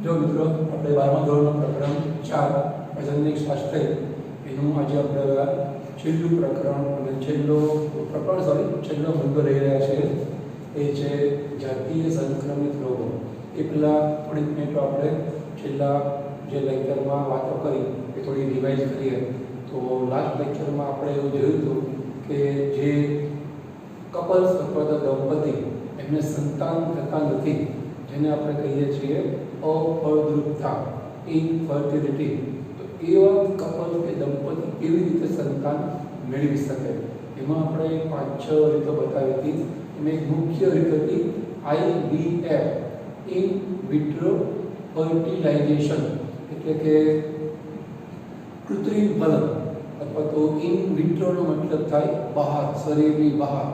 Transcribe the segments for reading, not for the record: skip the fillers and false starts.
जो मित्रों अपने 12મા ધોરણનું પ્રકરણ 4 પ્રજનનિક શાસ્ત્ર એનું આજે આપણે છેલ્લું પ્રકરણ અને છેલ્લો મુદ્દો લઈ રહ્યા છીએ એ છે જાતીય સંક્રમિત રોગો। એ પહેલાં થોડીક મિનિટો આપણે છેલ્લા જે લેક્ચરમાં વાતો કરી એ થોડી રિવાઇઝ કરીએ તો લાસ્ટ લેક્ચરમાં આપણે એવું જોયું હતું કે જે કપલ્સ અથવા તો દંપતી એમને સંતાન થતા નથી જેને આપણે કહીએ છીએ અફળદ્રુપતા ઇનફર્ટિલિટી, તો એવા કપલ કે દંપતી કેવી રીતે સંતાન મેળવી શકે એમાં આપણે 5-6 રીતો બતાવી હતી। એમાં એક મુખ્ય રીત હતી IVF ઇન વિટ્રો ફર્ટિલાઇઝેશન, એટલે કે કૃત્રિમ ફલન અથવા તો ઇન વિટ્રોનો મતલબ થાય બહાર, શરીરની બહાર,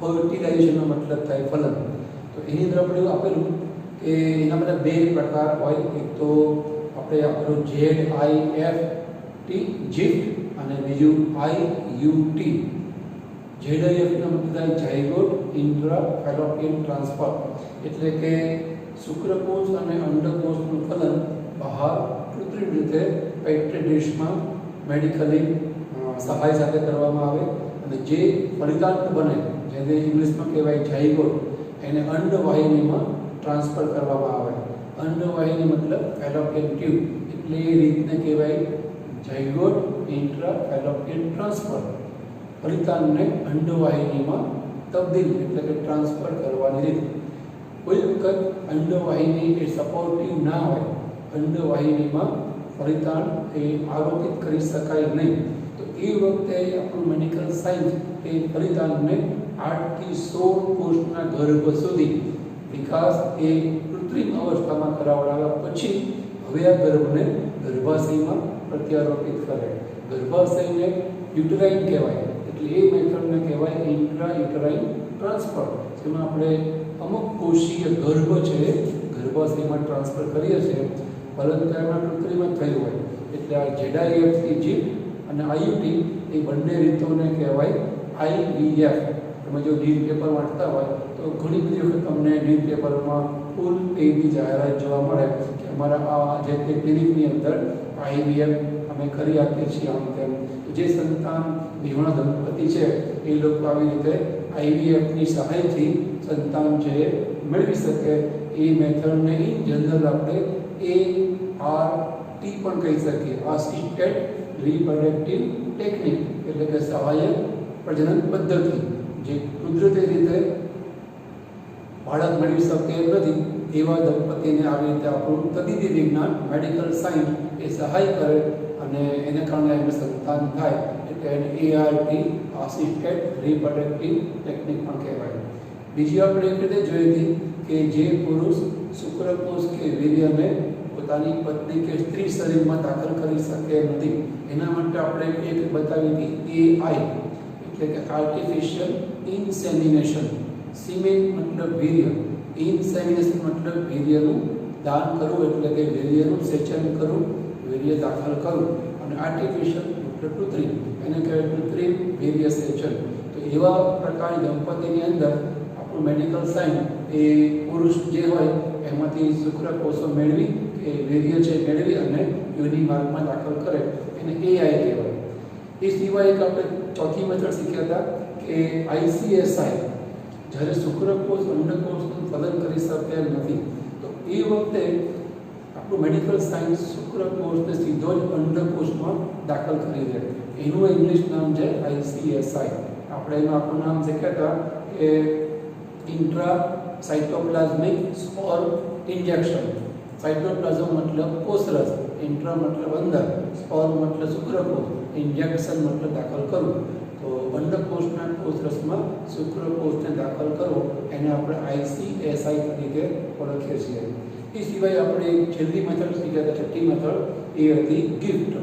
ફર્ટિલાઇઝેશનનો મતલબ થાય ફલન। તો એની અંદર આપણે એવું આપેલું કે એના બધા 2 પ્રકાર હોય। એક તો આપણે આપણું ZIFT જીફ્ટ અને બીજું IUT। ZIF નો મતલબ થાય ઝાયગોટ ઇન્ટ્રા ફેલોપિયન ટ્રાન્સફર, એટલે કે શુક્રકોષ અને અંડકોષનું ફલન બહાર કૃત્રિમ રીતે પેટ્રી ડિશમાં મેડિકલી સહાય સાથે કરવામાં આવે અને જે ફલિતાંડ બને જેને ઇંગ્લિશમાં કહેવાય ઝાયગોટ એને અંડવાહિનીમાં ટ્રાન્સફર કરવામાં આવે। અંડવાહિની મતલબ ફેલોપિયન ટ્યુબ, એટલે એ રીતને કહેવાય ઝાયગોટ ઇન્ટ્રા ફેલોપિયન ટ્રાન્સફર। ફલિતાંડને અંડવાહિનીમાં તબદીલ એટલે કે ટ્રાન્સફર કરવાની રીત। કોઈ વખત અંડવાહિની એ સપોર્ટિવ ના હોય, અંડવાહિનીમાં ફલિતાંડ એ આરોપિત કરી શકાય નહીં, તો એ વખતે આપણું મેડિકલ સાયન્સ એ ફલિતાંડને 8 થી 16 કોષના ગર્ભ સુધી વિકાસ એ કૃત્રિમ અવસ્થામાં કરાવડાવ્યા પછી હવે આ ગર્ભને ગર્ભાશયમાં પ્રત્યારોપિત કરે। ગર્ભાશયને યુટરાઇન કહેવાય, એટલે એ મેથડને કહેવાય ઇન્ટ્રા યુટરાઇન ટ્રાન્સફર, જેમાં આપણે અમુક કોષીય ગર્ભ છે ગર્ભાશયમાં ટ્રાન્સફર કરીએ છીએ, પરંતુ એમાં કૃત્રિમ થયું હોય। એટલે આ ZIFT જીફ્ટ અને IUT એ બંને રીતોને કહેવાય IVF। તમે જો ન્યૂઝ પેપર વાંચતા હોય તો ઘણી બધી વખત તમને ન્યૂઝ પેપરમાં ફૂલ એવી જાહેરાત જોવા મળે કે અમારા આ જે તે ક્લિનિકની અંદર IVF અમે કરી આપીએ છીએ આમ તેમ। જે સંતાન વિહોણા દંપતી છે એ લોકો આવી રીતે IVFની સહાયથી સંતાન છે મેળવી શકે। એ મેથડને ઇન જનરલ આપણે ART પણ કહી શકીએ, આસિસ્ટેડ રિપ્રોડક્ટિવ ટેકનિક, એટલે કે સહાયક પ્રજનન પદ્ધતિ। જે કુદરતી રીતે બાળક મેળવી શકે એમ નથી એવા દંપતીને આવી રીતે આપણું તબીબી વિજ્ઞાન મેડિકલ સાયન્સ એ સહાય કરે અને એને કારણે એમને સંતાન થાય, એટલે એને ART આસિસ્ટેડ રિપ્રોડક્ટિવ ટેકનિક પણ કહેવાય। બીજી આપણે એક રીતે જોઈ હતી કે જે પુરુષ શુક્રકોષ કે વીર્યને પોતાની પત્ની કે સ્ત્રી શરીરમાં દાખલ કરી શકે એમ નથી, એના માટે આપણે એક બતાવી હતી AI, એટલે કે આર્ટિફિશિયલ ઇન્સેમિનેશન। સિમેન મતલબ વીર્ય, ઇન્સેમિનેશન મતલબ વીર્યનું દાન કરવું, એટલે કે વીર્યનું સેચન કરવું, વીર્ય દાખલ કરવું, અને આર્ટિફિશિયલ મતલબ કૃત્રિમ, એને કહેવાય કૃત્રિમ વીર્ય સેચન। તો એવા પ્રકારની દંપતીની અંદર આપણું મેડિકલ સાયન્સ એ પુરુષ જે હોય એમાંથી શુક્રકોષો મેળવી કે વીર્ય છે મેળવી અને યોનિ માર્ગમાં દાખલ કરે, એને AI કહેવાય। એ સિવાય એક આપણે ચોથી મેથડ શીખ્યા હતા કે ICSI, જ્યારે શુક્રકોષ અંડકોષનું ફલન કરી શકે એમ નથી, તો એ વખતે આપણું મેડિકલ સાયન્સ શુક્રકોષને સીધો જ અંડકોષમાં દાખલ કરી દે। એનું ઇંગ્લિશ નામ છે ICSI। આપણે એનું આપણું નામ શીખ્યા હતા કે ઇન્ટ્રા સાઇટોપ્લાઝમિક સ્પોર ઇન્જેક્શન। સાઇટોપ્લાઝમ મતલબ કોષરસ, ઇન્ટ્રા મતલબ અંદર, સ્પોર મતલબ શુક્રકોષ, ઇન્જેક્શન મતલબ દાખલ કરવું। તો અંડકોષના કોષરસમાં શુક્રકોષને દાખલ કરવો એને આપણે ICSI તરીકે ઓળખીએ છીએ। એ સિવાય આપણે છેલ્લી મેથડ શીખ્યા હતા, છઠ્ઠી મેથડ એ હતી ગિફ્ટ,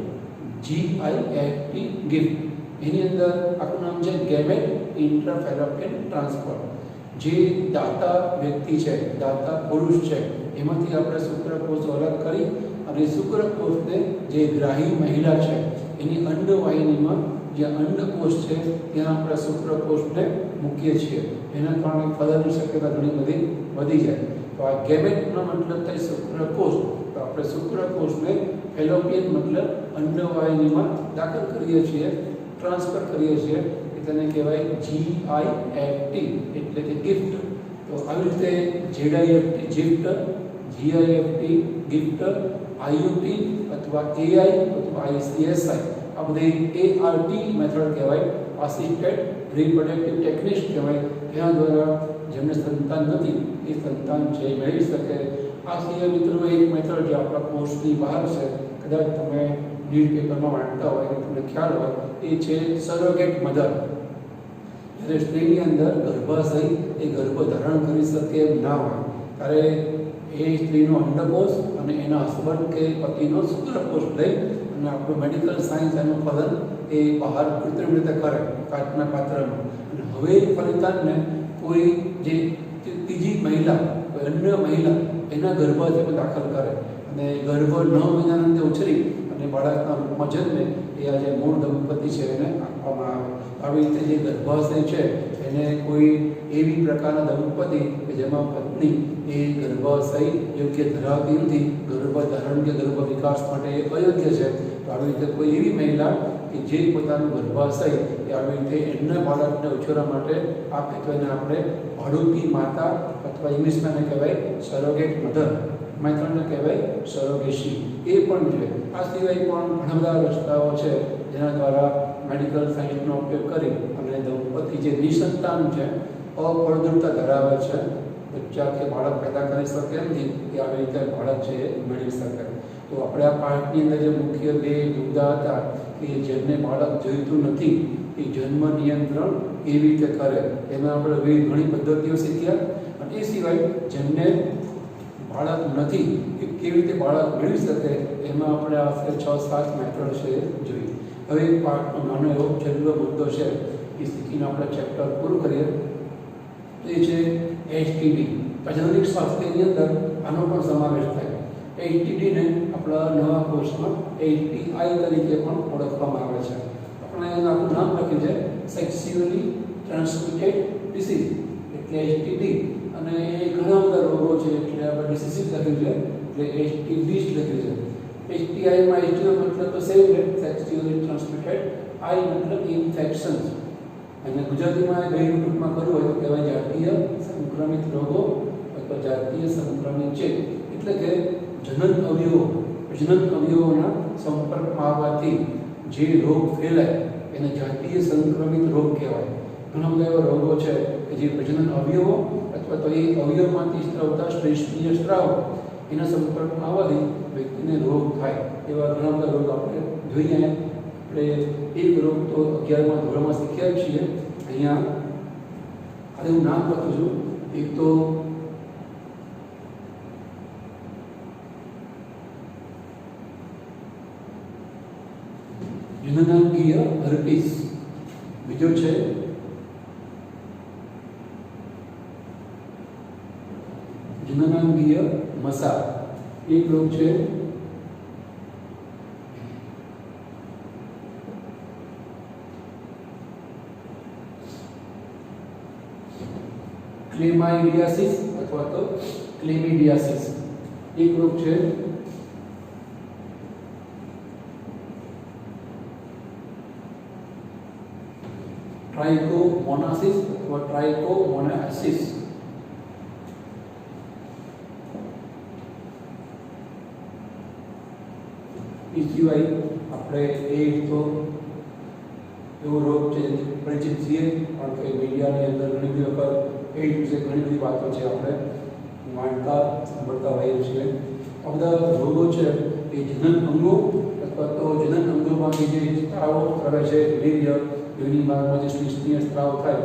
GIFT ગિફ્ટ। એની અંદર આપણું નામ છે ગેમેટ ઇન્ટ્રા ફેલોપિયન ટ્રાન્સફર। જે દાતા વ્યક્તિ છે, દાતા પુરુષ છે, એમાંથી આપણે શુક્રકોષ અલગ કરી અને શુક્રકોષને જે ગ્રાહી મહિલા છે એની અંડવાહિનીમાં જે અંડકોષ છે ત્યાં આપણે શુક્રકોષને મૂકીએ છીએ। એના કારણે ફલનની શક્યતા ઘણી બધી વધી જાય। तो आ गैमेटનો મતલબ થાય શુક્રકોષ। તો આપણે શુક્રકોષને ફેલોપિયન મતલબ અંડવાહિનીમાં દાખલ કરીએ છીએ, ટ્રાન્સફર કરીએ છીએ, તેને કહેવાય GIFT એટલે કે ગિફ્ટ। તો આવી રીતે ZIFT gift, GIFT gift, IUT અથવા AI અથવા ICSI આ બધી ART મેથડ કહેવાય, અસિસ્ટેડ રિપ્રોડક્ટિવ ટેકનિક્સ કહેવાય। તેના દ્વારા જેમને સંતાન નથી એ સંતાન છે મેળવી શકે। આ સિવાય મિત્રો એક મેથડ જે આપણા કોર્સની બહાર છે, કદાચ તમે નીટ પેપરમાં વાંચતા હોય કે તમને ખ્યાલ હોય, એ છે સરોગેટ મધર। જ્યારે સ્ત્રીની અંદર ગર્ભાશય એ ગર્ભ ધારણ કરી શકે એમ ના હોય ત્યારે એ સ્ત્રીનો અંડકોષ અને એના હસબન્ડ કે પતિનો શુક્રકોષ લઈ અને આપણું મેડિકલ સાયન્સ એનું ફલન એ બહાર કૃત્રિમ રીતે કરે કાચના પાત્રમાં। અને હવે ફલિતાનને કોઈ જે ત્રીજી મહિલા, કોઈ અન્ય મહિલા એના ગર્ભાશયમાં દાખલ કરે અને ગર્ભ 9 મહિનાના અંતે ઉછરી અને બાળકના રૂપમાં જન્મે એ આ જે મૂળ દંપતી છે એને આપવામાં આવે। આવી રીતે જે ગર્ભાશય છે એને કોઈ એવી પ્રકારના દંપતી કે જેમાં પત્ની એ ગર્ભાશય યોગ્ય ધરાવતી નથી, ગર્ભધારણ કે ગર્ભ વિકાસ માટે અયોગ્ય છે, તો આવી રીતે કોઈ એવી મહિલા કે જે પોતાનું ગર્ભાશય એ આવી રીતે એમના બાળકને ઉછેરવા માટે આપે તો એને આપણે ભાડૂતી માતા અથવા ઇંગ્લિશમાં એને કહેવાય સરોગેટ મધર, મેથડને કહેવાય સરોગેસી। એ પણ છે। આ સિવાય પણ ઘણા બધા રસ્તાઓ છે જેના દ્વારા મેડિકલ સાયન્સનો ઉપયોગ કરી અને દંપતી જે નિસંતાન છે, અફળદ્રુપતા ધરાવે છે, બચ્ચા કે બાળક પેદા કરી શકે નથી, એ આવી રીતે બાળક છે એ મેળવી શકે। તો આપણે આ પાઠની અંદર જે મુખ્ય બે મુદ્દા હતા કે જેમને બાળક જોઈતું નથી એ જન્મ નિયંત્રણ કેવી રીતે કરે, એમાં આપણે ઘણી પદ્ધતિઓ શીખ્યા। અને એ સિવાય જેમને બાળક નથી એ કેવી રીતે બાળક મેળવી શકે એમાં આપણે આશરે 6-7 મેથડ છે જોઈ। હવે પાઠનો નાનો એવો છેલ્લો મુદ્દો છે એ શીખીને આપણે ચેપ્ટર પૂરું કરીએ। તો એ છે STD। પ્રજનનિક સ્વાસ્થ્યની અંદર આનો પણ સમાવેશ થાય। STDને આપણા નવા કોર્સમાં STI તરીકે પણ ઓળખવામાં આવે છે। આપણે એનું આખું નામ લખ્યું છે સેક્સ્યુઅલી ટ્રાન્સમિટેડ ડિસીઝ એટલે STD। અને એ ઘણા બધા રોગો છે એટલે આપણે ડિસીઝ લખ્યું છે એટલે STDs લખ્યું છે। STIમાં ST નો મતલબ તો સેમ છે, સેક્સ્યુઅલી ટ્રાન્સમિટેડ, I મતલબ ઇન્ફેક્શન્સ, અને ગુજરાતીમાં ગઈ ટૂંકમાં કરવું હોય તો કહેવાય જાતીય સંક્રમિત રોગો અથવા જાતીય સંક્રમિત ચેપ। એટલે કે જનન અવયવોના સંપર્કમાં આવવાથી જે રોગ ફેલાય એને જાતીય સંક્રમિત રોગ કહેવાય। ઘણા બધા એવા રોગો છે કે જે પ્રજનન અવયવો અથવા તો એ અવયવમાંથી સ્ત્રાવતા શ્રેષ્ઠીય સ્ત્રાવ એના સંપર્કમાં આવવાથી વ્યક્તિને રોગ થાય। એવા ઘણા બધા રોગ આપણે જોઈએ। આપણે એક રોગ તો 11મા ધોરણમાં શીખ્યા છીએ। અહીંયા આજે હું નામ લખું છું। એક તો જનનાંગીય હર્પીસ, બીજો છે જનનાંગીય મસા, એક રોગ છે ક્લેમાઇડિયાસિસ અથવા તો ક્લેમિડિયાસિસ, એક રોગ છે ટ્રાઇકોમોનાસિસ અથવા ટ્રાઇકોમોનાસિસ। એ સિવાય આપણે એક તો એવો રોગ છે પરિચિત છીએ પણ કે મીડિયાની અંદર ઘણી બધી વખત એ વિશે ઘણી બધી વાતો છે આપણે વાંચતા સાંભળતા હોઈએ છીએ। આ બધા રોગો છે એ જનન અંગો અથવા તો જનન અંગોમાંથી જે સ્ત્રાવો કરે છે, વીર્ય યોની માર્ગમાં જે શ્લેષ્મીય સ્ત્રાવ થાય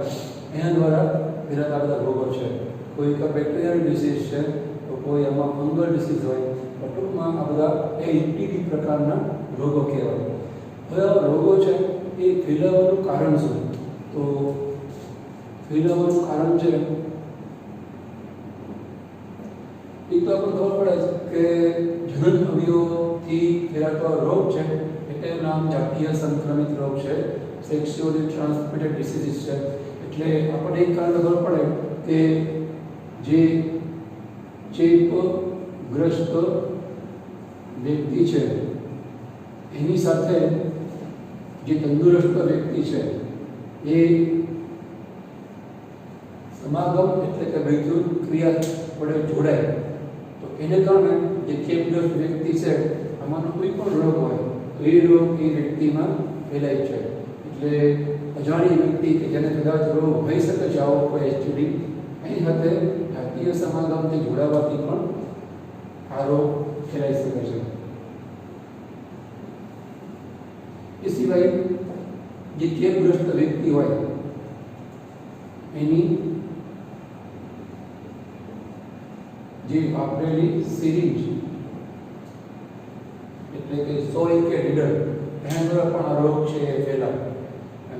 એના દ્વારા ફેલાતા બધા રોગો છે। કોઈ બેક્ટેરિયલ ડિસીઝ છે તો કોઈ એમાં ફંગલ ડિસીઝ હોય, ટૂંકમાં આ બધા STD પ્રકારના રોગો કહેવાય। હવે આ રોગો છે એ ફેલાવાનું કારણ શું? તો ફેલાવાનું કારણ છે એક તો આપણને ખબર પડે કે જનન અવયવોથી ફેલાતો રોગ છે એટલે નામ જાતીય સંક્રમિત રોગ છે, સેક્સ્યુઅલી ટ્રાન્સમિટેડ ડિસીઝ છે। એટલે આપણને એક કારણ ખબર પડે કે જે ચેપગ્રસ્ત વ્યક્તિ છે એની સાથે જે તંદુરસ્ત વ્યક્તિ છે એ સમાગમ એટલે કે વૈદ્યુત ક્રિયા વડે જોડાય તો એને કારણે જે ચેપગ્રસ્ત વ્યક્તિ છે આમાંનો કોઈ પણ રોગ હોય તો એ રોગ એ વ્યક્તિમાં ફેલાય છે. એટલે અજાણી વ્યક્તિ કે જેને કદાચ રોગ હોઈ શકે છે આવો કોઈ એસટીડી એની સાથે જાતીય સમાગમથી જોડાવાથી પણ આ રોગ ફેલાઈ શકે છે. એ સિવાય જે ચેપગ્રસ્ત વ્યક્તિ હોય એની જે વાપરેલી સિરિંજ એટલે કે સોય કે નીડલ એના દ્વારા પણ આ રોગ છે એ ફેલાય.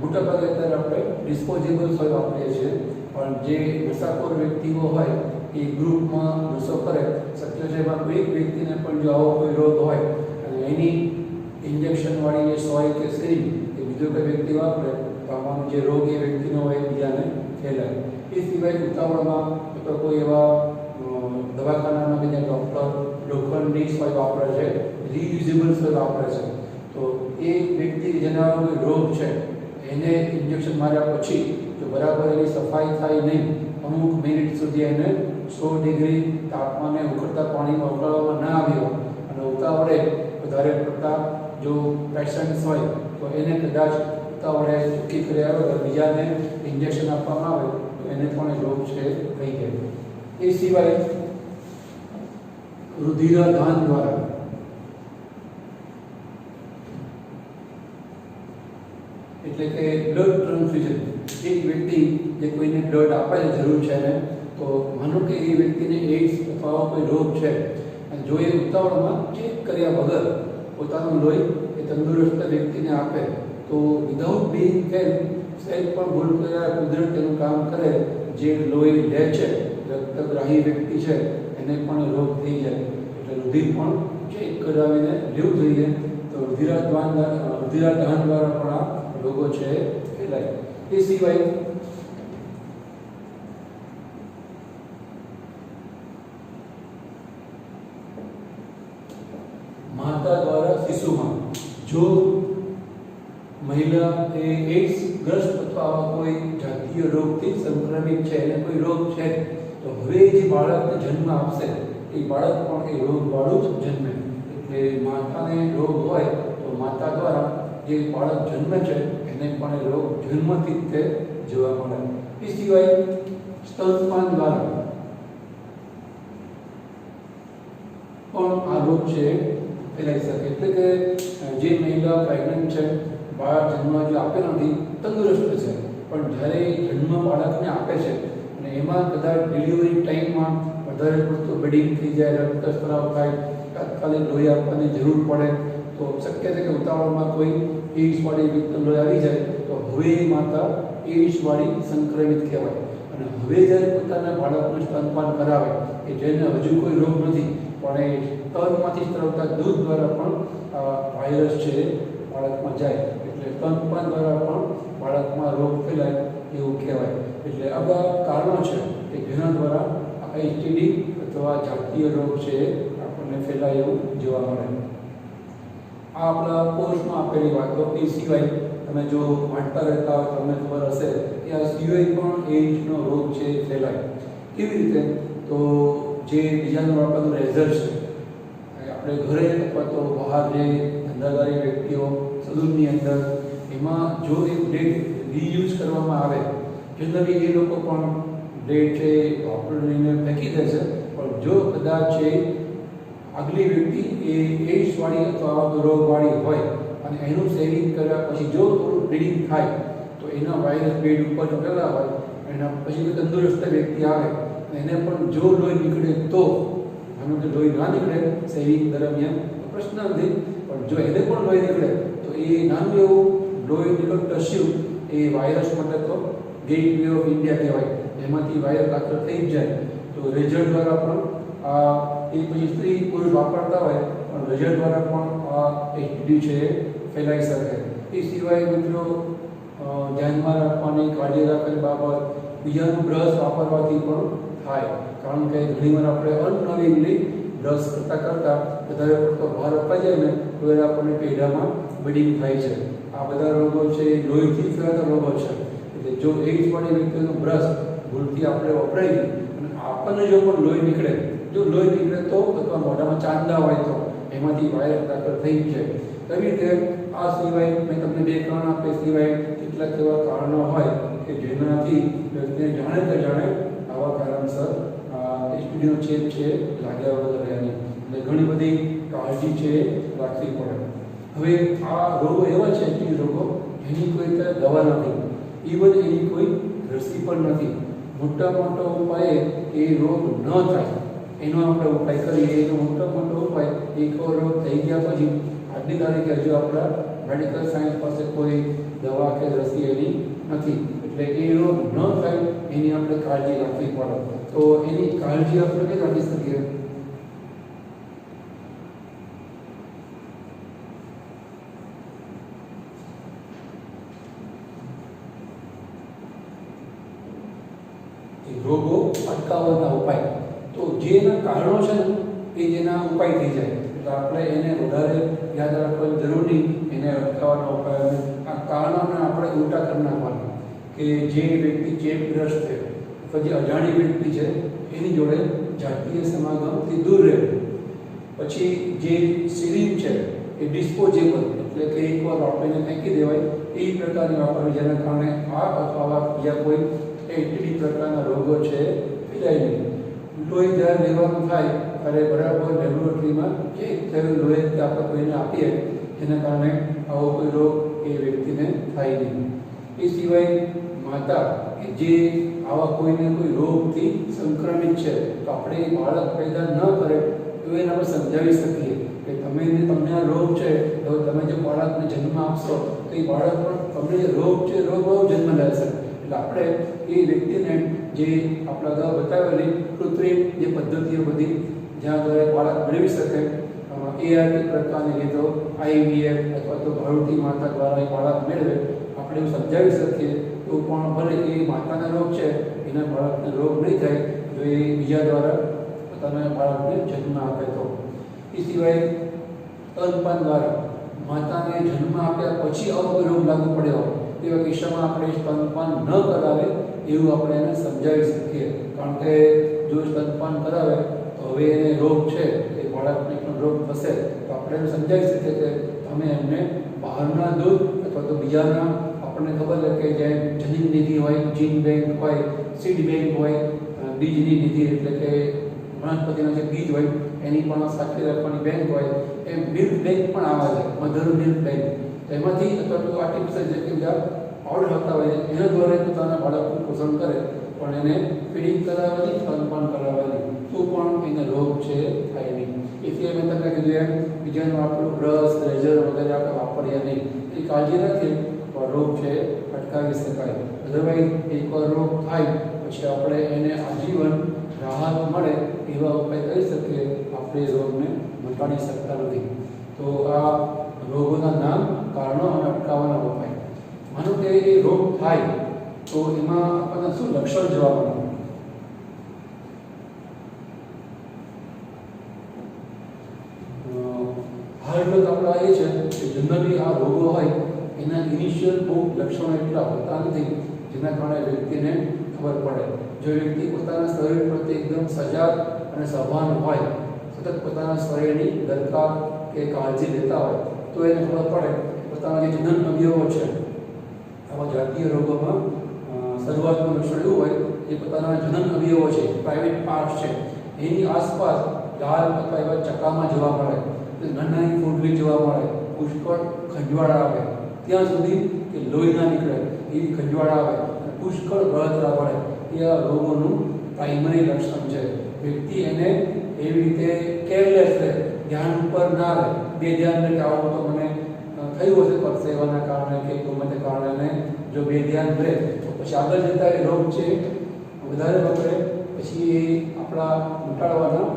મોટાભાગે અત્યારે આપણે ડિસ્પોઝેબલ સોય વાપરીએ છીએ, પણ જે નશાખોર વ્યક્તિઓ હોય એ ગ્રુપમાં નશો કરે, શક્ય છે એમાં કોઈ એક વ્યક્તિને પણ જો આવો કોઈ રોગ હોય અને એની ઇન્જેક્શનવાળી જે સોય કે સિરિંજ એ બીજો કોઈ વ્યક્તિ વાપરે તો આમાં જે રોગ એ વ્યક્તિનો હોય એ બીજાને ફેલાય. એ સિવાય ઉતાવળમાં તો કોઈ એવા દવાખાનામાં બીજા ડૉક્ટર લોખંડની સોય વાપરે છે, રીયુઝેબલ સોય વાપરે છે, તો એ વ્યક્તિ જેના કોઈ રોગ છે એને ઇન્જેક્શન માર્યા પછી જો બરાબર એની સફાઈ થાય નહીં, અમુક મિનિટ સુધી એને 100 ડિગ્રી તાપમાને ઉકળતા પાણીમાં ઉકાળવામાં ના આવ્યો અને ઉતાવળે વધારે પડતા જો પેશન્ટ્સ હોય તો એને કદાચ ઉતાવળે ચૂકી કર્યા વગર બીજાને ઇન્જેક્શન આપવામાં આવે તો એને પણ રોગ છે થઈ જાય. એ સિવાય રુધિરાદાન દ્વારા એટલે કે બ્લડ ટ્રાન્સફ્યુઝન, એક વ્યક્તિ જે કોઈને બ્લડ આપવાની જરૂર છે ને તો માનો કે એ વ્યક્તિને એઇડ્સ અથવા કોઈ રોગ છે અને જો એ ઉતાવળમાં ચેક કર્યા વગર પોતાનું લોહી એ તંદુરસ્ત વ્યક્તિને આપે તો વિધાઉટ બીઇંગ કેર સહેજ પણ ભૂલ કર્યા કુદરત તેનું કામ કરે, જે લોહી લે છે રક્તગ્રાહી વ્યક્તિ છે એને પણ રોગ થઈ જાય. એટલે રુધિર પણ ચેક કરાવીને લેવું જોઈએ તો રુધિરાદાન દ્વારા પણ આ રોગો છે ફેલાય. એ સિવાય માતા દ્વારા શિશુમાં જો મહિલા એ એઇડ્સ ગ્રસ્ત અથવા આવા કોઈ જાતીય રોગથી સંક્રમિત છે એને કોઈ રોગ છે તો હવે જે બાળકને જન્મ આપશે એ બાળક પણ એ રોગવાળું જ જન્મે. એટલે માતાને રોગ હોય તો માતા દ્વારા જે બાળક જન્મે છે એને પણ એ રોગ જન્મથી જ તે જોવા મળે. એ સિવાય સ્તનપાન દ્વારા પણ આ રોગ છે ફેલાઈ શકે. એટલે કે જે મહિલા પ્રેગ્નન્ટ છે, બાળક જન્મ જો આપેલો નથી, તંદુરસ્ત છે, પણ જ્યારે જન્મ બાળકને આપે છે અને એમાં કદાચ ડિલિવરી ટાઈમમાં વધારે પડતું બ્લીડિંગ થઈ જાય, રક્તસ્રાવ થાય, તાત્કાલિક લોહી આપવાની જરૂર પડે તો શક્ય છે કે ઉતાવળમાં કોઈ એઇડ્સવાળી વ્યક્તિ લોહી આવી જાય તો હવે એ માતા એઇડ્સવાળી સંક્રમિત કહેવાય. અને હવે જ્યારે પોતાના બાળકનું સ્તનપાન કરાવે કે જેને હજુ કોઈ રોગ નથી પણ એ સ્તનમાંથી સ્ત્રવતા દૂધ દ્વારા પણ વાયરસ છે બાળકમાં જાય, એટલે સ્તનપાન દ્વારા પણ બાળકમાં રોગ ફેલાય એવું કહેવાય. એટલે આ બધા કારણો છે કે જેના દ્વારા એસટીડી અથવા જાતીય રોગ છે આપણને ફેલાય એવું જોવા મળે. આ આપણા કોર્સમાં આપેલી વાતો. એ સિવાય તમે જો વાંચતા રહેતા હોય તમને ખબર હશે કે આ સિવાય પણ એઇડ્સનો રોગ છે ફેલાય. કેવી રીતે? તો જે બીજાનું વાપરતું રેઝર છે આપણે ઘરે અથવા તો બહાર જે ધંધાદારી વ્યક્તિઓ સલૂનની અંદર એમાં જો એ બ્લેડ રીયુઝ કરવામાં આવે, જનરલી એ લોકો પણ બ્લેડ છે વાપરીને ફેંકી દે છે, પણ જો કદાચ છે આગલી વ્યક્તિ એ એઇડ્સવાળી અથવા રોગવાળી હોય અને એનું સેવિંગ કર્યા પછી જો થોડું બ્લીડિંગ થાય તો એના વાયરસ બેડ ઉપર ચોટેલા હોય, એના પછી તંદુરસ્ત વ્યક્તિ આવે એને પણ જો લોહી નીકળે તો, માનો કે લોહી ના નીકળે સેવિંગ દરમિયાન તો પ્રશ્ન નથી, પણ જો એને પણ લોહી નીકળે તો એ નાનું એવું લોહી નીકળતું ટસ્યુ એ વાયરસ માટે તો ગેટવે ઓફ ઇન્ડિયા કહેવાય, એમાંથી વાયરસ દાખલ થઈ જ જાય. તો રેઝર દ્વારા પણ આ એ પછી સ્ત્રી પુરુષ વાપરતા હોય પણ રેઝર દ્વારા પણ આ એસટીડી છે ફેલાઈ શકે. એ સિવાય મિત્રો ધ્યાનમાં રાખવાની કાળજી રાખવાની બાબત બીજાનું બ્રશ વાપરવાથી પણ થાય, કારણ કે ઘણીવાર આપણે અનનોવિંગલી બ્રશ કરતાં કરતાં વધારે પડતો ભાર અપાઈ જાય ને તો એ આપણને પેઢામાં બ્લીડિંગ થાય છે. આ બધા રોગો છે એ લોહીથી ફેલાતા રોગો છે. એટલે જો એઇડ્સ વાળી વ્યક્તિનું બ્રશ ભૂલથી આપણે વપરાઈ અને આપણને જો પણ લોહી નીકળે તો અથવા મોઢામાં ચાંદા હોય તો એમાંથી વાયરસ દાખલ થઈ જાય. એવી રીતે આ સિવાય મેં તમને 2 કારણ આપ્યા સિવાય કેટલાક એવા કારણો હોય કે જેનાથી વ્યક્તિને જાણે કે જાણે આવા કારણસર એસટીડીનો ચેપ છે લાગ્યા વગર રહેવાની, એટલે ઘણી બધી કાળજી છે રાખવી પડે. હવે આ રોગો એવા છે એસટીડી રોગો એની કોઈ દવા નથી, ઇવન એની કોઈ રસી પણ નથી. મોટો ઉપાય એ રોગ ન થાય એનો આપણે ઉપાય કરીએ. એનો મોટો ઉપાય એકવાર રોગ થઈ ગયા પછી આજની તારીખે હજુ આપણા મેડિકલ સાયન્સ પાસે કોઈ દવા કે રસી એની નથી. એટલે એ રોગ ન થાય એની આપણે કાળજી રાખવી પડે. તો એની કાળજી આપણે કઈ રાખી શકીએ? રોગો અટકાવવાના ઉપાય, તો જે એના કારણો છે ને એ જેના ઉપાય થઈ જાય તો આપણે એને વધારે યાદ રાખવાની જરૂર નહીં. એને અટકાવવાના ઉપાય આ કારણોને આપણે ઉલટા કરી નાખવાના કે જે વ્યક્તિ ચેપગ્રસ્ત છે અથવા જે અજાણી વ્યક્તિ છે એની જોડે જાતીય સમાગમથી દૂર રહેવું. પછી જે સિરિંજ છે એ ડિસ્પોઝેબલ, એટલે કે એકવાર આપણે ફેંકી દેવાય એ પ્રકારની વાપરવી, જેના કારણે આ અથવા બીજા કોઈ એટીડી પ્રકારના રોગો છે ફેલાય નહીં. લોહી જ્યારે લેવાનું થાય ત્યારે બરાબર લેબોરેટરીમાં ચેક થયેલું લોહી આપણે કોઈને આપીએ, જેના કારણે આવો કોઈ રોગ એ વ્યક્તિને થાય નહીં. એ સિવાય માતા કે જે આવા કોઈને કોઈ રોગથી સંક્રમિત છે તો આપણે એ બાળક પેદા ન કરે તો એને આપણે સમજાવી શકીએ કે તમને આ રોગ છે તો તમે જે બાળકને જન્મ આપશો તો એ બાળક પણ તમને રોગ છે રોગ જન્મ લેશે. એટલે આપણે એ વ્યક્તિને જે આપણા અગાઉ બતાવેલી કૃત્રિમ જે પદ્ધતિઓ બધી જ્યાં દ્વારા બાળક મેળવી શકે, એઆરટી પ્રકારની રીતો, આઈવીએફ અથવા તો ભાડુતી માતા દ્વારા એ બાળક મેળવે, આપણે એવું સમજાવી શકીએ તો પણ ભલે એ માતાનો રોગ છે એના બાળકને રોગ નહીં થાય જો એ બીજા દ્વારા પોતાના બાળકને જન્મ આપે તો. એ સિવાય સ્તનપાન દ્વારા માતાને જન્મ આપ્યા પછી આવો કોઈ રોગ લાગુ પડ્યો એવા કિસ્સામાં આપણે સ્તનપાન ન કરાવે એવું આપણે એને સમજાવી શકીએ, કારણ કે જો સ્તનપાન કરાવે તો હવે એને રોગ છે એ બાળકને પણ રોગ થશે તો આપણે એને સમજાવી શકીએ કે તમે એમને બહારના દૂધ અથવા તો બીજાના આપણને ખબર છે કે જે જનીન નિધિ હોય, જીન બેંક હોય, સીડ બેંક હોય, બીજની નિધિ એટલે કે વનસ્પતિના જે બીજ હોય એની પણ સાચવી રાખવાની બેંક હોય, એમ મિલ્ક બેંક પણ આવે છે, મધર મિલ્ક બેંક. એમાંથી અથવા તો આર્ટિફિશિયલ જે કે બીજા પાવડર આવતા હોય એના દ્વારા પોતાના બાળકનું પોષણ કરે, પણ એને ફીડિંગ કરાવવાની, સ્તનપાન કરાવવાની તો પણ એને રોગ છે થાય નહીં. એથી મેં તમને કીધું એમ બીજાનું આપણું બ્રશ, રેઝર વગેરે આપણે વાપરીએ નહીં, એ કાળજી રાખીએ તો રોગ છે અટકાવી શકાય. અધરવાઇઝ એકવાર રોગ થાય પછી આપણે એને આજીવન રાહત મળે એવા ઉપાય કરી શકીએ, આપણે રોગને મટાડી શકતા નથી. તો આ રોગોના નામ, કારણો અને અટકાવવાના ઉપાય. માનો કે એ રોગ થાય તો એમાં આપણને શું લક્ષણ જોવા મળે? હાલ આપણા એ છે કે જનરલી આ રોગો હોય એના ઇનિશિયલ બહુ લક્ષણો એટલા હોતા નથી જેના કારણે વ્યક્તિને ખબર પડે. જો વ્યક્તિ પોતાના શરીર પ્રત્યે એકદમ સજાગ અને સભાન હોય, સતત પોતાના શરીરની દરકાર કે કાળજી લેતા હોય તો એને ખબર પડે પોતાના જે જનન અવયવો છે આવા જાતીય રોગોમાં શરૂઆતનું લક્ષણ એવું હોય કે પોતાના જનન અવયવો છે, પ્રાઇવેટ પાર્ટ છે, એની આસપાસ લાલ અથવા એવા ચકામાં જોવા મળે, નાની ફૂંડલી જોવા મળે, પુષ્કળ ખંજવાળ આવે, ત્યાં સુધી કે લોહી ના નીકળે એવી ખંજવાળ આવે, પુષ્કળ બળતરા પડે, એ આ રોગોનું પ્રાઇમરી લક્ષણ છે. વ્યક્તિ એને એવી રીતે કેરલેસ રહે, ધ્યાન ઉપર ના રહે, બે ધ્યાન રહે કે આવું તો મને થયું હશે પરસેવાના કારણે કે ગમે તે કારણે, જો બે ધ્યાન રહે તો પછી આગળ જતા એ રોગ છે વધારે વકરે, પછી એ આપણા ઘટાડવાના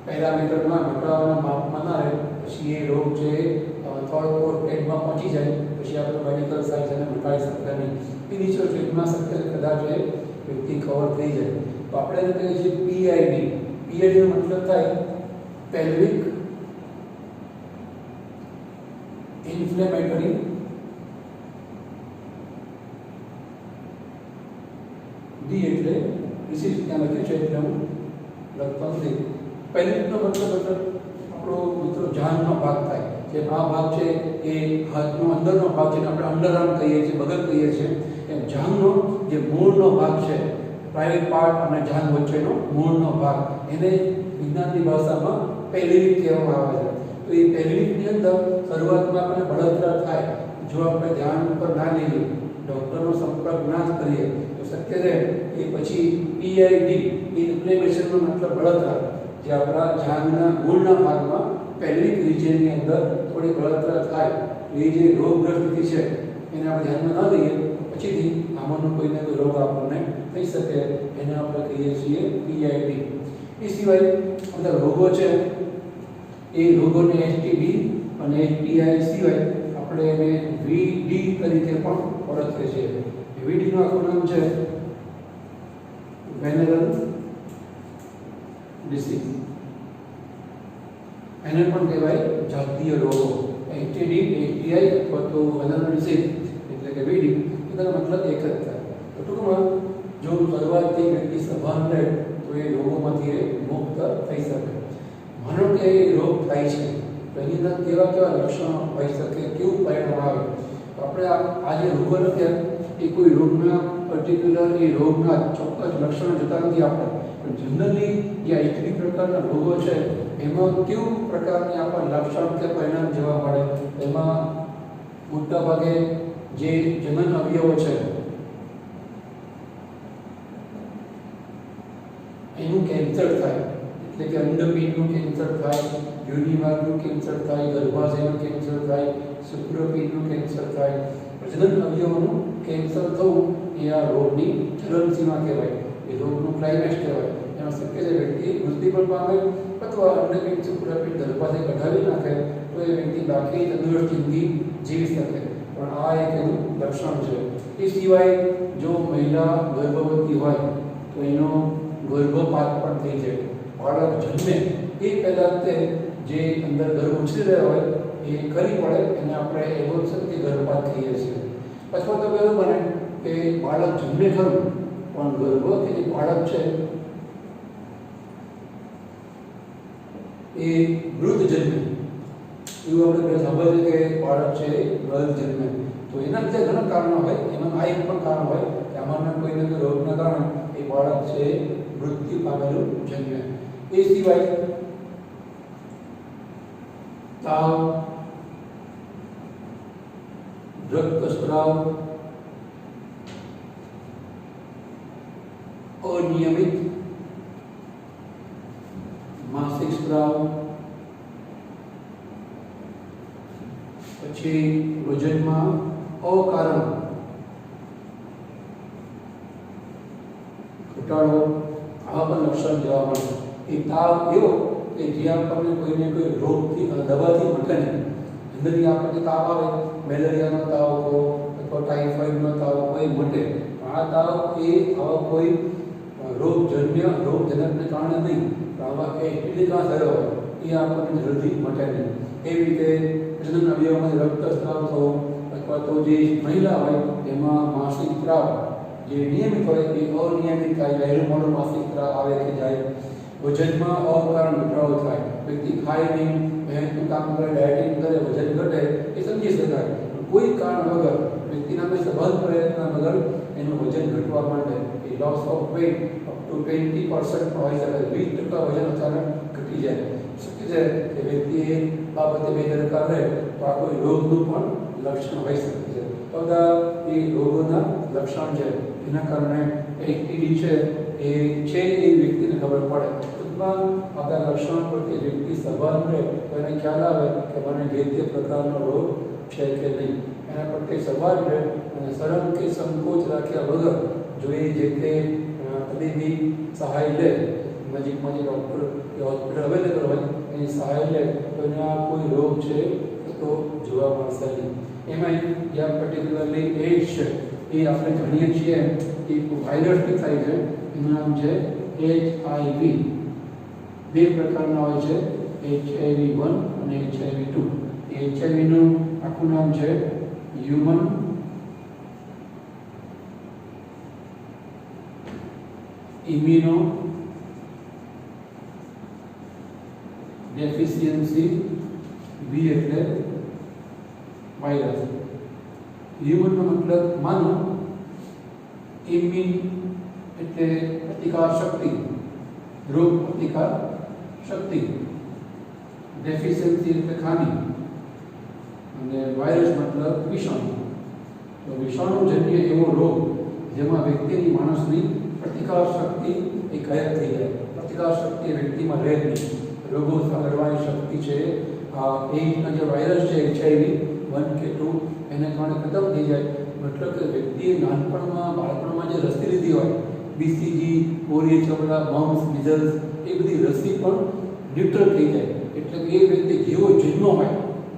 પેરામીટરમાં ઘટાડવાના માપમાં ના રહે, પછી એ રોગ છે થર્ડ ફોર્થ ગ્રેડમાં પહોંચી જાય પછી આપણે મેડિકલ સાયન્સ અને બતાવી શકતા નહીં. ઇનિશિયલ સ્ટેજમાં શક્ય કદાચ એ વ્યક્તિ કવર થઈ જાય. તો આપણે એને કહીએ છીએ પીઆઈડી. પીઆઈડીનો મતલબ થાય પેલ્વિક ઇન્ફ્લેમેટરી ડી એટલે રિસીઝ ત્યાં લખ્યું છે એટલે હું લખતો નથી. પેલ્વિકનો મતલબ આપણો મિત્રો જાનનો ભાગ થાય. જે આ ભાગ છે એ હાથનો અંદરનો ભાગ છે, આપણે અંડરઆર્મ કહીએ છીએ, બગલ કહીએ છીએ. એમ જાનનો જે મૂળનો ભાગ છે, પ્રાઇવેટ પાર્ટ અને જાન વચ્ચેનો મૂળનો ભાગ, એને વિજ્ઞાનની ભાષામાં પેલ્વિક કહેવામાં આવે છે. તો એ પેલ્વિકની અંદર શરૂઆતમાં આપણને બળતરા થાય. જો આપણે ધ્યાન ઉપર ના લઈએ, ડૉક્ટરનો સંપર્ક ના જ કરીએ તો શક્ય રહે એ પછી પીઆઈડી ઇન્ફ્લેમેશનનો મતલબ બળતરા, જે આપણા જાનના મૂળના ભાગમાં પેલ્વિક રિજિયનની અંદર થોડી બળતરા થાય. એ જે રોગગ્રસ્ત છે એને આપણે ધ્યાનમાં ન લઈએ પછીથી આમાંનો કોઈને કોઈ રોગ આપણને થઈ શકે, એને આપણે કહીએ છીએ પીઆઈડી. એ સિવાય બધા રોગો છે એ રોગોને એસટીડી અને એસટીઆઈ સિવાય આપણે એને વીડી તરીકે પણ ઓળખીએ છીએ. વીડીનું આખું નામ છે વેનરલ ડિસીઝ. એને પણ કહેવાય જાતીય રોગો. એસટીડી, એસટીઆઈ અથવા તો વેનરલ ડિસીઝ એટલે કે વીડી, એનો મતલબ એક જ થાય. તો ટૂંકમાં જો શરૂઆતથી વ્યક્તિ સભાન રહે તો એ રોગોમાંથી મુક્ત થઈ શકે. માનો કે એ રોગ થાય છે તો એની અંદર કેવા કેવા લક્ષણો હોઈ શકે, કેવું પરિણામ આવે. તો આપણે આ જે રોગો લખ્યા એ કોઈ રોગના પર્ટિક્યુલર એ રોગના ચોક્કસ લક્ષણો જતા નથી આપણે, પણ જનરલી જે આઈટી પ્રકારના રોગો છે એમાં કેવું પ્રકારની આપણને લક્ષણ કે પરિણામ જોવા મળે. એમાં મોટા ભાગે જે જનન અવયવો છે એનું કેન્સર થાય, એટલે કે અંડપીંડનું કેન્સર થાય, યોનિમાર્ગનું કેન્સર થાય, ગર્ભાશયનું કેન્સર થાય, શુક્રપીંડનું કેન્સર થાય. પ્રજનન અવયવોનું કેન્સર થવું એ આ રોગની ચરમસીમા કહેવાય, એ રોગનું ક્લાઇમેક્સ કહેવાય. એમાં શક્ય છે વ્યક્તિ મૃત્યુ પણ પામે અથવા અંડપીંડ શુક્રપીંડ ગર્ભાશય કઢાવી નાખે તો એ વ્યક્તિ બાકી તંદુરસ્ત જિંદગી જીવી શકે. પણ આ એક એનું લક્ષણ છે. એ સિવાય જો મહિલા ગર્ભવતી હોય તો એનો ગર્ભપાત પણ થઈ જાય. બાળક જન્મે એ પહેલાં તે જે અંદર ગર્ભ ઉછરી રહ્યો હોય એ કરી પડે એને આપણે એવોલ્યુશન કે ગર્ભપાત કહીએ છીએ. અથવા તો એવું બને કે બાળક જન્મે ખરું પણ ગર્ભ કે જે બાળક છે એ મૃત જન્મે. એવું આપણે સાંભળ્યું કે બાળક છે એ મૃત જન્મે. તો એના બીજા ઘણા કારણો હોય, એમાં આ એક પણ કારણ હોય કે આમાંના કોઈને કોઈ રોગના કારણે એ બાળક છે મૃત્યુ પામેલું જન્મે. એ સિવાય તાવ, રક્તસ્રાવ, અનિયમિત માસિક સ્રાવ, પછી વજનમાં અકારણ ઘટાડો, આવા પણ લક્ષણ જોવા મળે. એ તાવ એવો કે જ્યાં આપણને કોઈને કોઈ રોગથી દવાથી મટે નહીં. જનરલી આપણને તાવ આવે, મેલેરિયાનો તાવ હો અથવા ટાઇફોઇડનો તાવ કોઈ મટે. આ તાવ એ આવા કોઈ રોગજન્ય રોગજનકને કારણે નહીં, આવા એસિડિટી કાં થયો હોય એ આપણને જલ્દી મટે નહીં. એવી રીતે જનન અવયવમાં રક્તસ્રાવ થવો અથવા તો જે મહિલા હોય એમાં માસિક સ્રાવ જે નિયમિત હોય એ અનિયમિત થાય, વહેલું મોડું માસિક સ્રાવ આવે કે જાય. વજનમાં અકારણ ઘટાડો થાય, વ્યક્તિ ખાય નહીં, મહેનતું કામ કરે, ડાયટિંગ કરે, વજન ઘટે એ સમજી શકાય. કોઈ કારણ વગર વ્યક્તિના કોઈ સબંધ પ્રયત્ન વગર એનું વજન ઘટવા માંડે, એ loss of weight up to 20% પણ હોઈ શકે, 20% વજન અચાનક ઘટી જાય. શક્ય છે કે વ્યક્તિ એ બાબતે બેદરકાર રહે તો આ કોઈ રોગનું પણ લક્ષણ હોઈ શકે છે. તો બધા એ રોગોના લક્ષણ છે, એના કારણે એસટીડી છે એ વ્યક્તિને ખબર પડે. ટૂંકમાં આપણા લક્ષણ પરથી વ્યક્તિ સભાન રહે તો એને ખ્યાલ આવે કે મને જે તે પ્રકારનો રોગ છે કે નહીં. એના પ્રત્યે સભાન રહે અને શરમ કે સંકોચ રાખ્યા વગર જો એ જે તે તબીબી સહાય લે, નજીકમાં જે ડૉક્ટર કે હોસ્પિટલ અવેલેબલ હોય એની સહાય લે તો એને આ કોઈ રોગ છે તો જોવા મળશે નહીં. એમાં યા પર્ટિક્યુલરલી એઇડ્સ છે એ આપણે જાણીએ છીએ કે વાયરસથી થાય છે. એનું નામ છે HIV. બે પ્રકારના હોય છે, HIV-1 અને HIV-2. HIV-નું આખું નામ છે હ્યુમન ઇમ્યુનો ડેફિશિયન્સી વી એટલે વાયરસ. હ્યુમનનો મતલબ માનવ, ઇમ્યુન એટલે પ્રતિકાર શક્તિ, રોગ પ્રતિકાર શક્તિ, ડેફિશિયન્સી એટલે ખામી, અને વાયરસ મતલબ વિષાણુ. તો વિષાણુજન્ય એવો રોગ જેમાં વ્યક્તિની માણસની પ્રતિકાર શક્તિ એ ગાયબ થઈ જાય, પ્રતિકાર શક્તિ વ્યક્તિમાં રહે નહીં, રોગો લડવાની શક્તિ છે આ એઇડ્સના જે વાયરસ છે HIV-1 કે 2 એને કારણે ખતમ થઈ જાય. મતલબ કે વ્યક્તિએ નાનપણમાં બાળપણમાં જે રસી લીધી હોય, BCG, મોરી ચમડા, મમ્સ, મિઝલ્સ, એ બધી રસી પણ ન્યુટ્રલ થઈ જાય. એટલે કે એ વ્યક્તિ જેવો જન્મ હોય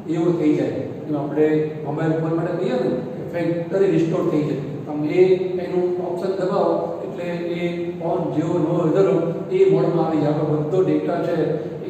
એવો થઈ જાય. એમ આપણે મોબાઈલ ફોન માટે કહીએ ને કે ફેક્ટરી રિસ્ટોર થઈ જાય. તમે એનું ઓપ્શન દબાવો એટલે એ ફોન જેવો નવો ધરો એ મોડમાં આવી જાય. આપણો બધો ડેટા છે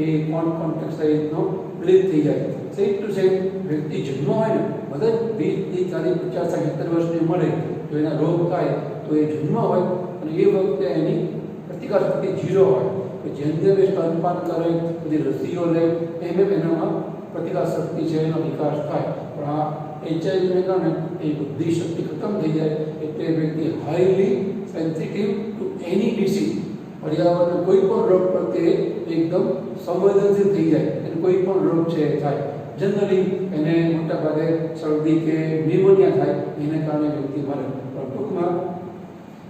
એ કોન્ટેક્ટ સહિતનો ડિલીટ થઈ જાય. સેમ ટુ સેમ વ્યક્તિ જન્મ હોય ને બધા 20, 30, 40, 50, 70 વર્ષની ઉંમરે જો એના રોગ થાય તો એ જન્મ હોય અને એ વખતે એની પ્રતિકાર શક્તિ 0 હોય. જેમ જેમ એ સ્તનપાન કરે, બધી રસીઓ લે, એમ એમ એનામાં પ્રતિકાર શક્તિ છે એનો વિકાસ થાય. પણ આ HIV-ને કારણે એ બુદ્ધિ શક્તિ ખતમ થઈ જાય એટલે વ્યક્તિ હાઈલી સેન્સિટિવ ટુ એની ડિસીઝ, પર્યાવરણ કોઈ પણ રોગ પ્રત્યે એકદમ સંવેદનશીલ થઈ જાય. અને કોઈ પણ રોગ છે એ થાય જનરલી એને મોટાભાગે શરદી કે ન્યુમોનિયા થાય, એને કારણે વ્યક્તિ મરે. પણ ટૂંકમાં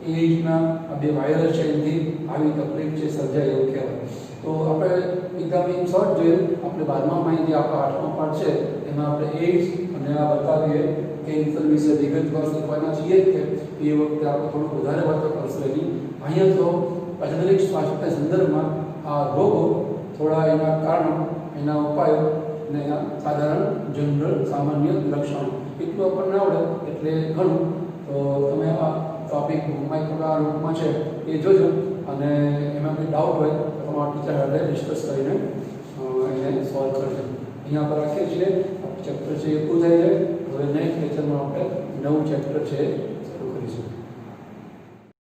એઇડ્સના આ બે વાયરસ છે એનાથી આવી તકલીફ છે સર્જાય એવું કહેવાય. તો આપણે એકદમ ઇન શોર્ટ જોઈએ. આપણે 12માં જે આપણા 8મો પાઠ છે એમાં આપણે એઇડ્સ અને આ બતાવીએ કેન્સર વિશે વિગતવાર શીખવાના છીએ કે એ વખતે આપણે થોડું વધારે વાતો કરશું એની. અહીંયા તો જનરિક સ્વાસ્થ્ય સંદર્ભમાં આ રોગો, થોડા એના કારણો, એના ઉપાયો અને એના સાધારણ જનરલ સામાન્ય લક્ષણો એટલું આપણને આવડે એટલે ઘણું. તો તમે આ ટોપિક માઇક્રોના રૂપમાં છે એ જોજો, અને એમાં કોઈ ડાઉટ હોય તો તમારા ટીચર સાથે ડિસ્કસ કરીને એને સોલ્વ કરજો. અહીંયા પર રાખીએ છીએ ચેપ્ટર છે એ પૂરું થઈ જાય. હવે નેક્સ્ટ લેક્ચરમાં આપણે નવું ચેપ્ટર છે શરૂ કરીશું.